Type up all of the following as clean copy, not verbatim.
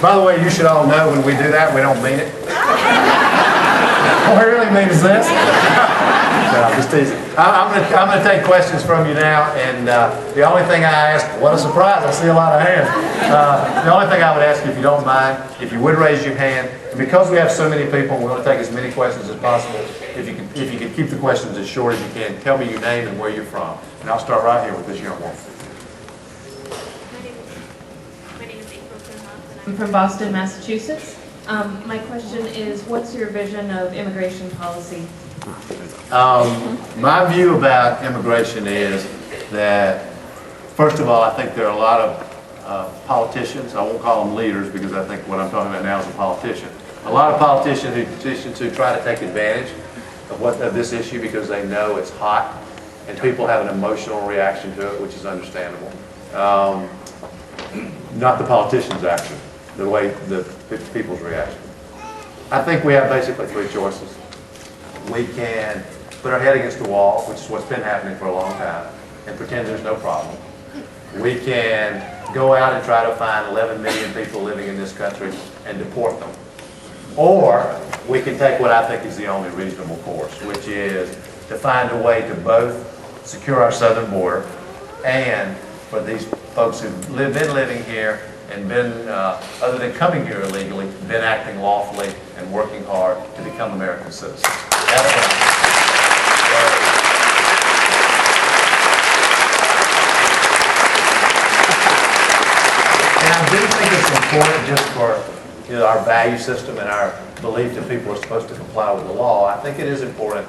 By the way, you should all know when we do that, we don't mean it. What we really mean is this. No, I'm just teasing. I'm going to take questions from you now, and the only thing I ask, what a surprise, I see a lot of hands. The only thing I would ask you, if you don't mind, if you would raise your hand, and because we have so many people, we're going to take as many questions as possible. If you could keep the questions as short as you can, tell me your name and where you're from. And I'll start right here with this young woman. I'm from Boston, Massachusetts. My question is, what's your vision of immigration policy? My view about immigration is that, first of all, I think there are a lot of politicians. I won't call them leaders because I think what I'm talking about now is a politician. A lot of politicians who try to take advantage of this issue because they know it's hot and people have an emotional reaction to it, which is understandable. Not the politicians' action, the way the people's reaction. I think we have basically three choices. We can put our head against the wall, which is what's been happening for a long time, and pretend there's no problem. We can go out and try to find 11 million people living in this country and deport them. Or we can take what I think is the only reasonable course, which is to find a way to both secure our southern border and for these folks who've been living here and been, other than coming here illegally, been acting lawfully and working hard to become American citizens. And I do think it's important just for our value system and our belief that people are supposed to comply with the law. I think it is important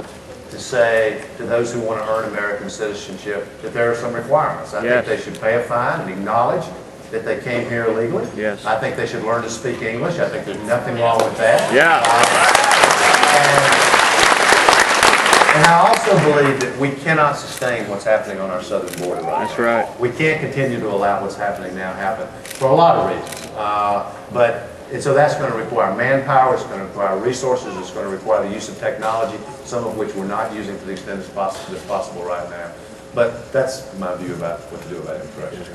to say to those who want to earn American citizenship that there are some requirements. I think they should pay a fine and acknowledge that they came here illegally. Yes. I think they should learn to speak English. I think there's nothing wrong with that. Yeah. And I also believe that we cannot sustain what's happening on our southern border right now. That's right. We can't continue to allow what's happening now happen for a lot of reasons. And so that's going to require manpower, it's going to require resources, it's going to require the use of technology, some of which we're not using to the extent that's possible right now. But that's my view about what to do about immigration.